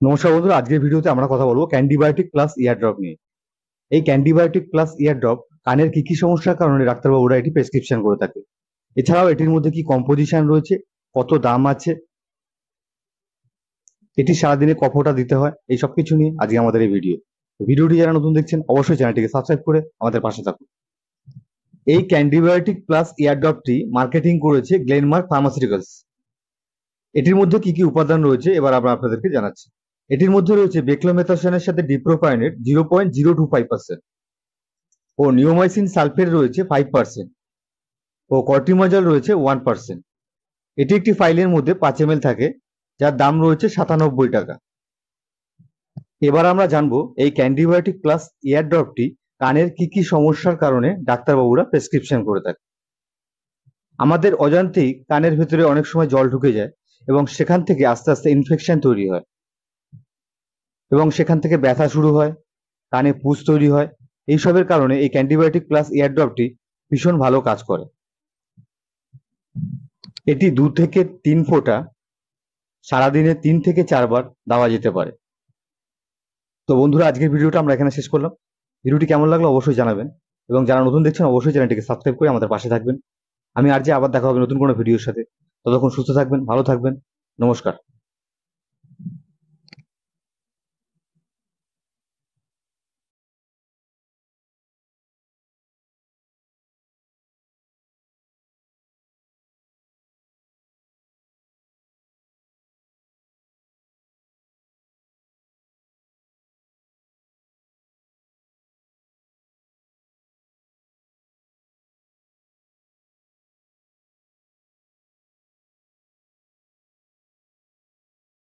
নমস্কার বন্ধুরা, আজকের ভিডিওতে আমরা কথা বলবো ক্যান্ডিবায়োটিক প্লাস ইয়ারড্রপ নিয়ে। এই ক্যান্ডিবায়োটিক প্লাস ইয়ারড্রপ কানের কি কি সমস্যার কারণে ডাক্তারবাবুরা এটি প্রেসক্রিপশন করে থাকে, এছাড়াও এটির মধ্যে কি কম্পোজিশন রয়েছে, কত দাম আছে, এটি সারাদিনে কফটা দিতে হয়, এই সব কিছু নিয়ে আজকে আমাদের এই ভিডিওটি যারা নতুন দেখছেন অবশ্যই চ্যানেলটিকে সাবস্ক্রাইব করে আমাদের পাশে থাকুন। এই ক্যান্ডিবায়োটিক প্লাস ইয়ারড্রপটি মার্কেটিং করেছে গ্লেনমার্ক ফার্মাসিউটিক্যালস। এটির মধ্যে কি কি উপাদান রয়েছে এবার আমরা আপনাদেরকে জানাচ্ছি। এটির মধ্যে রয়েছে বেক্লোমেথাসনের সাথে ডিপ্রোপাইনেট 0.025% ও নিওমাইসিন সালফেট রয়েছে 5% ও কর্টিমজল রয়েছে 1%। এটি একটি ফাইলের মধ্যে 5 ml থাকে, যার দাম রয়েছে 97 টাকা। এবার আমরা জানবো এই ক্যান্ডিবায়োটিক প্লাস ইয়ারড্রপটি কানের কি কি সমস্যার কারণে ডাক্তারবাবুরা প্রেসক্রিপশন করে থাকে। আমাদের অজান্তেই কানের ভেতরে অনেক সময় জল ঢুকে যায় এবং সেখান থেকে আস্তে আস্তে ইনফেকশন তৈরি হয় এবং সেখান থেকে ব্যথা শুরু হয়, কানে পুজ তৈরি হয়। এইসবের কারণে এই ক্যান্টিবায়োটিক প্লাস ইয়ারড্রপটি ভীষণ ভালো কাজ করে। এটি 2 থেকে 3 ফোঁটা সারাদিনে 3 থেকে 4 বার দেওয়া যেতে পারে। তো বন্ধুরা, আজকের ভিডিওটা আমরা এখানে শেষ করলাম। ভিডিওটি কেমন লাগলো অবশ্যই জানাবেন এবং যারা নতুন দেখছেন অবশ্যই চ্যানেলটিকে সাবস্ক্রাইব করে আমাদের পাশে থাকবেন। আমি আর যে আবার দেখা হবে নতুন কোনো ভিডিওর সাথে। ততক্ষণ সুস্থ থাকবেন, ভালো থাকবেন। নমস্কার।